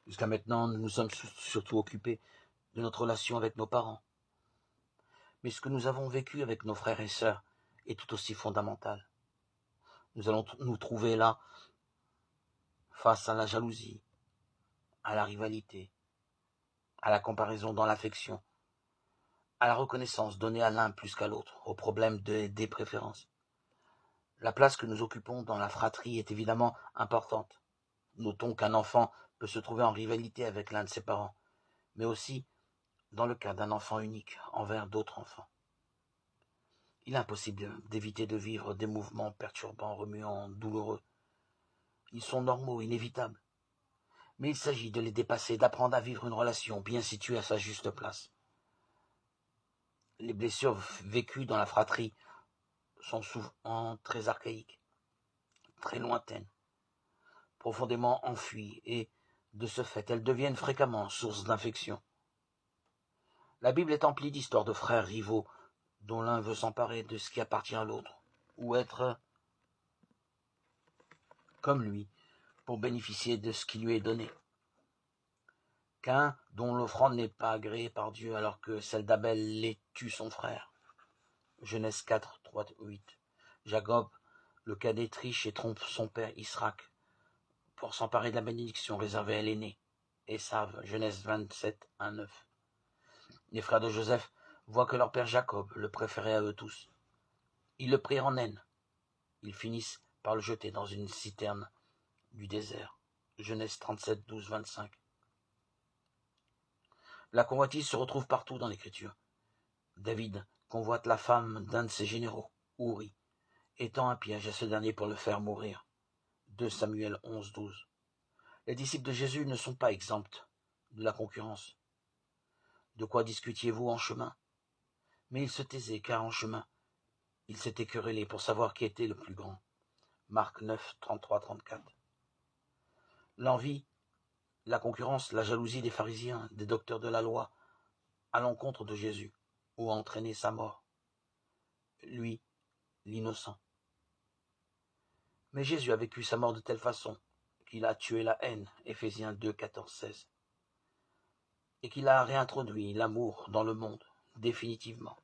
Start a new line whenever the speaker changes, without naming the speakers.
Jusqu'à maintenant, nous nous sommes surtout occupés de notre relation avec nos parents. Mais ce que nous avons vécu avec nos frères et sœurs est tout aussi fondamental. Nous allons nous trouver là, face à la jalousie, à la rivalité, à la comparaison dans l'affection, à la reconnaissance donnée à l'un plus qu'à l'autre, au problème des préférences. La place que nous occupons dans la fratrie est évidemment importante. Notons qu'un enfant peut se trouver en rivalité avec l'un de ses parents, mais aussi dans le cas d'un enfant unique envers d'autres enfants. Il est impossible d'éviter de vivre des mouvements perturbants, remuants, douloureux. Ils sont normaux, inévitables. Mais il s'agit de les dépasser, d'apprendre à vivre une relation bien située à sa juste place. Les blessures vécues dans la fratrie sont souvent très archaïques, très lointaines, profondément enfuies, et de ce fait, elles deviennent fréquemment source d'infection. La Bible est emplie d'histoires de frères rivaux dont l'un veut s'emparer de ce qui appartient à l'autre, ou être comme lui pour bénéficier de ce qui lui est donné. Qu'un dont l'offrande n'est pas agréée par Dieu alors que celle d'Abel l'est tue son frère. Genèse 4, 3, 8. Jacob, le cadet, triche et trompe son père Israël pour s'emparer de la bénédiction réservée à l'aîné. Ésav, Genèse 27, 1, 9. Les frères de Joseph voient que leur père Jacob le préférait à eux tous. Ils le prirent en haine. Ils finissent par le jeter dans une citerne du désert. Genèse 37, 12, 25. La convoitise se retrouve partout dans l'Écriture. David convoite la femme d'un de ses généraux, Uri, étant un piège à ce dernier pour le faire mourir. 2 Samuel 11, 12. Les disciples de Jésus ne sont pas exempts de la concurrence. De quoi discutiez-vous en chemin? Mais ils se taisaient, car en chemin, ils s'étaient querellés pour savoir qui était le plus grand. Marc 9, 33, 34. L'envie, la concurrence, la jalousie des pharisiens, des docteurs de la loi, à l'encontre de Jésus, ont entraîné sa mort. Lui, l'innocent. Mais Jésus a vécu sa mort de telle façon qu'il a tué la haine, Éphésiens 2, 14, 16, et qu'il a réintroduit l'amour dans le monde, définitivement.